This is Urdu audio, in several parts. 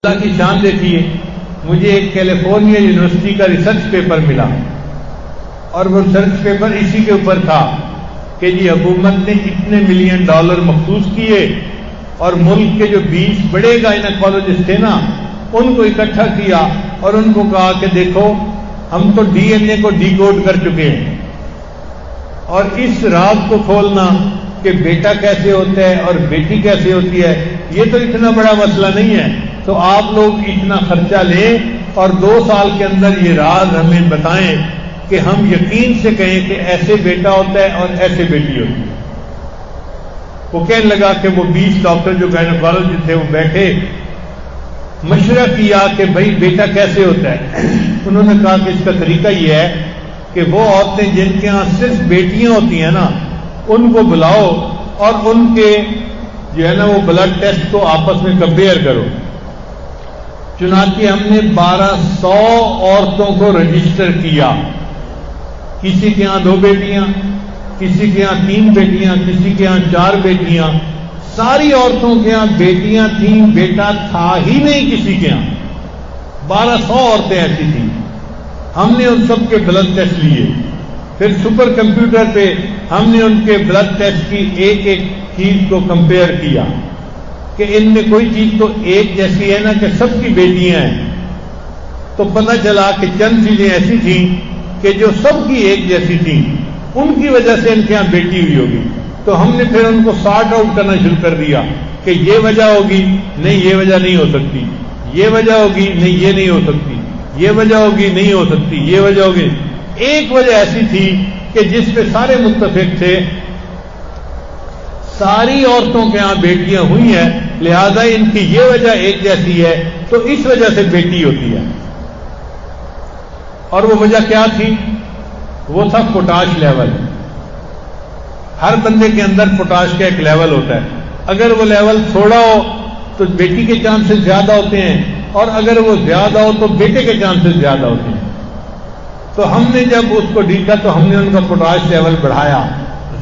اللہ کی شان دیکھیے، مجھے ایک کیلیفورنیا یونیورسٹی کا ریسرچ پیپر ملا اور وہ ریسرچ پیپر اسی کے اوپر تھا کہ جی حکومت نے اتنے ملین ڈالر مخصوص کیے اور ملک کے جو 20 بڑے گائنیکالوجسٹ تھے نا ان کو اکٹھا کیا اور ان کو کہا کہ دیکھو ہم تو ڈی این اے کو ڈی کوڈ کر چکے ہیں اور اس راز کو کھولنا کہ بیٹا کیسے ہوتا ہے اور بیٹی کیسے ہوتی ہے یہ تو اتنا بڑا مسئلہ نہیں ہے، تو آپ لوگ اتنا خرچہ لیں اور 2 سال کے اندر یہ راز ہمیں بتائیں کہ ہم یقین سے کہیں کہ ایسے بیٹا ہوتا ہے اور ایسے بیٹی ہوتی ہے۔ وہ کہنے لگا کہ وہ 20 ڈاکٹر جو گائنیکالوجسٹ تھے وہ بیٹھے، مشورہ کیا کہ بھائی بیٹا کیسے ہوتا ہے۔ انہوں نے کہا کہ اس کا طریقہ یہ ہے کہ وہ عورتیں جن کے ہاں صرف بیٹیاں ہوتی ہیں نا ان کو بلاؤ اور ان کے جو ہے نا وہ بلڈ ٹیسٹ کو آپس میں کمپیئر کرو۔ چنانچہ ہم نے 1200 عورتوں کو رجسٹر کیا، کسی کے ہاں 2 بیٹیاں، کسی کے ہاں 3 بیٹیاں، کسی کے ہاں 4 بیٹیاں، ساری عورتوں کے ہاں بیٹیاں تھیں، بیٹا تھا ہی نہیں کسی کے ہاں۔ 1200 عورتیں ایسی تھیں۔ ہم نے ان سب کے بلڈ ٹیسٹ لیے، پھر سپر کمپیوٹر پہ ہم نے ان کے بلڈ ٹیسٹ کی ایک ایک چیز کو کمپیئر کیا کہ ان میں کوئی چیز تو ایک جیسی ہے نا کہ سب کی بیٹیاں ہیں، تو پتہ چلا کہ چند چیزیں ایسی تھیں کہ جو سب کی ایک جیسی تھیں، ان کی وجہ سے ان کے یہاں بیٹی ہوئی ہوگی۔ تو ہم نے پھر ان کو سارٹ آؤٹ کرنا شروع کر دیا کہ یہ وجہ ہوگی، نہیں یہ وجہ نہیں ہو سکتی، یہ وجہ ہوگی، نہیں یہ نہیں ہو سکتی، یہ وجہ ہوگی، نہیں ہو سکتی، یہ وجہ ہوگی۔ ایک وجہ ایسی تھی کہ جس پہ سارے متفق تھے، ساری عورتوں کے ہاں بیٹیاں ہوئی ہیں، لہذا ان کی یہ وجہ ایک جیسی ہے تو اس وجہ سے بیٹی ہوتی ہے۔ اور وہ وجہ کیا تھی؟ وہ تھا پوٹاش لیول۔ ہر بندے کے اندر پوٹاش کا ایک لیول ہوتا ہے، اگر وہ لیول تھوڑا ہو تو بیٹی کے چانسز زیادہ ہوتے ہیں اور اگر وہ زیادہ ہو تو بیٹے کے چانسز زیادہ ہوتے ہیں۔ تو ہم نے جب اس کو دیکھا تو ہم نے ان کا پوٹاش لیول بڑھایا،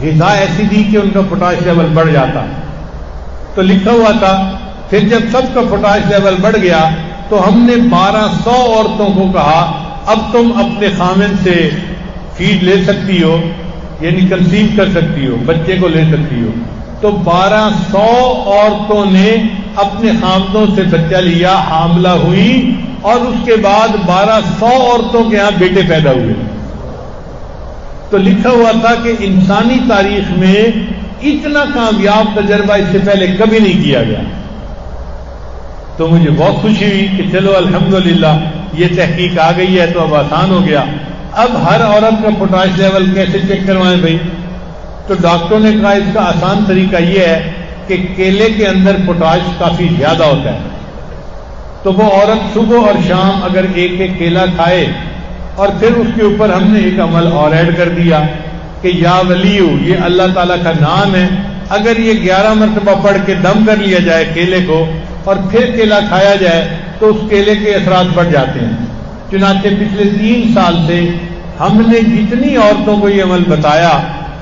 غذا ایسی دی کہ ان کا پوٹاش لیول بڑھ جاتا، تو لکھا ہوا تھا پھر جب سب کا پوٹاش لیول بڑھ گیا تو ہم نے 1200 عورتوں کو کہا اب تم اپنے خامن سے فیڈ لے سکتی ہو، یعنی کنسیو کر سکتی ہو، بچے کو لے سکتی ہو۔ تو 1200 عورتوں نے اپنے خامدوں سے بچہ لیا، حاملہ ہوئی اور اس کے بعد 1200 عورتوں کے ہاں بیٹے پیدا ہوئے۔ تو لکھا ہوا تھا کہ انسانی تاریخ میں اتنا کامیاب تجربہ اس سے پہلے کبھی نہیں کیا گیا۔ تو مجھے بہت خوشی ہوئی کہ چلو الحمدللہ یہ تحقیق آ گئی ہے تو اب آسان ہو گیا۔ اب ہر عورت کا پوٹاش لیول کیسے چیک کروائیں بھائی؟ تو ڈاکٹروں نے کہا اس کا آسان طریقہ یہ ہے کہ کیلے کے اندر پوٹاش کافی زیادہ ہوتا ہے، تو وہ عورت صبح اور شام اگر ایک ایک کیلا کھائے، اور پھر اس کے اوپر ہم نے ایک عمل اور ایڈ کر دیا کہ یا ولیو، یہ اللہ تعالیٰ کا نام ہے، اگر یہ 11 مرتبہ پڑھ کے دم کر لیا جائے کیلے کو اور پھر کیلا کھایا جائے تو اس کیلے کے اثرات بڑھ جاتے ہیں۔ چنانچہ پچھلے 3 سال سے ہم نے جتنی عورتوں کو یہ عمل بتایا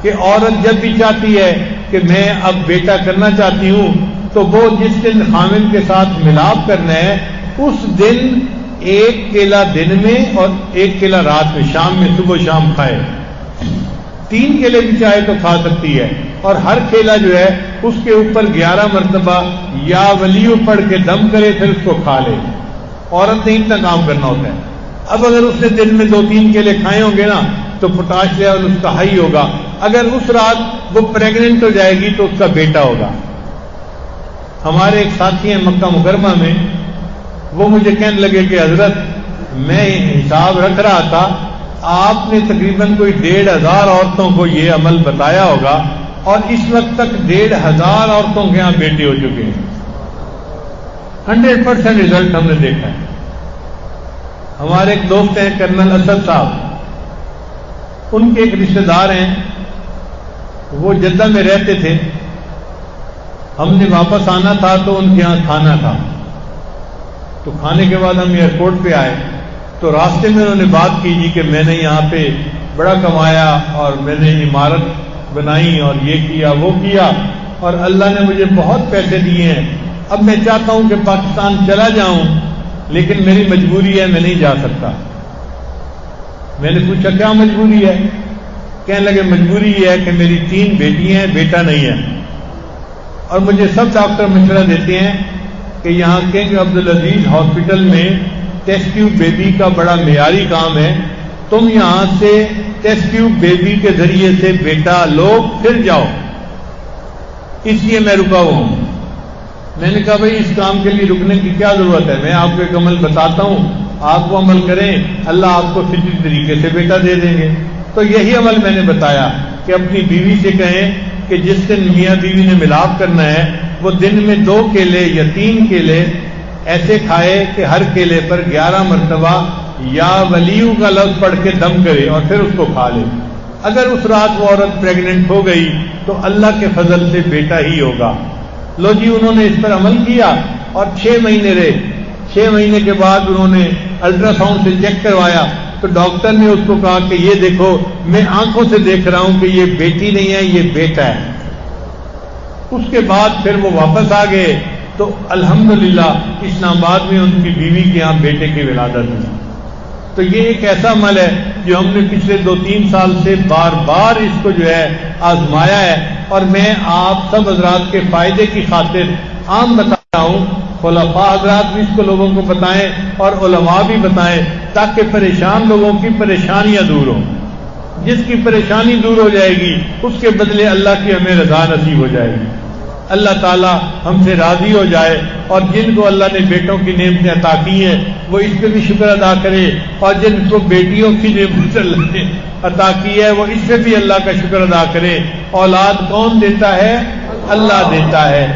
کہ عورت جب بھی چاہتی ہے کہ میں اب بیٹا کرنا چاہتی ہوں تو وہ جس دن خامن کے ساتھ ملاپ کرنا ہے اس دن 1 کیلا دن میں اور 1 کیلا رات میں، شام میں، صبح شام کھائے۔ 3 کیلے بھی چاہے تو کھا سکتی ہے اور ہر کیلا جو ہے اس کے اوپر 11 مرتبہ یا ولیو پڑھ کے دم کرے پھر اس کو کھا لے۔ عورت نے اتنا کام کرنا ہوتا ہے۔ اب اگر اس نے دن میں 2-3 کیلے کھائے ہوں گے نا تو پوٹاش لیول اس کا ہائی ہوگا، اگر اس رات وہ پریگننٹ ہو جائے گی تو اس کا بیٹا ہوگا۔ ہمارے ایک ساتھی ہیں مکہ مکرمہ میں، وہ مجھے کہنے لگے کہ حضرت میں حساب رکھ رہا تھا، آپ نے تقریباً کوئی 1500 عورتوں کو یہ عمل بتایا ہوگا اور اس وقت تک 1500 عورتوں کے یہاں بیٹے ہو چکے ہیں۔ 100% رزلٹ ہم نے دیکھا ہے۔ ہمارے ایک دوست ہیں کرنل اسد صاحب، ان کے ایک رشتہ دار ہیں، وہ جدہ میں رہتے تھے، ہم نے واپس آنا تھا تو ان کے یہاں کھانا تھا، تو کھانے کے بعد ہم ایئرپورٹ پہ آئے تو راستے میں انہوں نے بات کی جی کہ میں نے یہاں پہ بڑا کمایا اور میں نے عمارت بنائی اور یہ کیا وہ کیا اور اللہ نے مجھے بہت پیسے دیے ہیں اب میں چاہتا ہوں کہ پاکستان چلا جاؤں، لیکن میری مجبوری ہے، میں نہیں جا سکتا۔ میں نے پوچھا کیا مجبوری ہے؟ کہنے لگے مجبوری یہ ہے کہ میری 3 بیٹیاں ہیں، بیٹا نہیں ہے، اور مجھے سب ڈاکٹر مشورہ دیتے ہیں کہ یہاں کنگ عبدالعزیز ہاسپٹل میں ٹیسٹ ٹیوب بیبی کا بڑا معیاری کام ہے، تم یہاں سے ٹیسٹ ٹیوب بیبی کے ذریعے سے بیٹا لو پھر جاؤ، اس لیے میں رکا ہوا ہوں۔ میں نے کہا بھائی اس کام کے لیے رکنے کی کیا ضرورت ہے، میں آپ کو ایک عمل بتاتا ہوں، آپ کو عمل کریں، اللہ آپ کو فطری طریقے سے بیٹا دے دیں گے۔ تو یہی عمل میں نے بتایا کہ اپنی بیوی سے کہیں کہ جس دن میاں بیوی نے ملاپ کرنا ہے وہ دن میں 2 کیلے یا 3 کیلے ایسے کھائے کہ ہر کیلے پر 11 مرتبہ یا ولیو کا لفظ پڑھ کے دم کرے اور پھر اس کو کھا لے۔ اگر اس رات وہ عورت پریگننٹ ہو گئی تو اللہ کے فضل سے بیٹا ہی ہوگا۔ لو جی انہوں نے اس پر عمل کیا اور 6 مہینے رہے۔ 6 مہینے کے بعد انہوں نے الٹرا ساؤنڈ سے چیک کروایا تو ڈاکٹر نے اس کو کہا کہ یہ دیکھو میں آنکھوں سے دیکھ رہا ہوں کہ یہ بیٹی نہیں ہے، یہ بیٹا ہے۔ اس کے بعد پھر وہ واپس آ گئے تو الحمدللہ اسلام آباد میں ان کی بیوی کے یہاں بیٹے کی ولادت ہوئی۔ تو یہ ایک ایسا عمل ہے جو ہم نے پچھلے 2-3 سال سے بار بار اس کو جو ہے آزمایا ہے، اور میں آپ سب حضرات کے فائدے کی خاطر عام بتا رہا ہوں، خلفاء حضرات بھی اس کو لوگوں کو بتائیں اور علماء بھی بتائیں تاکہ پریشان لوگوں کی پریشانیاں دور ہوں۔ جس کی پریشانی دور ہو جائے گی اس کے بدلے اللہ کی ہمیں رضا نصیب ہو جائے گی، اللہ تعالی ہم سے راضی ہو جائے، اور جن کو اللہ نے بیٹوں کی نعمتیں عطا کی ہیں وہ اس پہ بھی شکر ادا کرے، اور جن کو بیٹیوں کی نعمت اللہ نے عطا کی ہے وہ اس پہ بھی اللہ کا شکر ادا کرے۔ اولاد کون دیتا ہے؟ اللہ دیتا ہے۔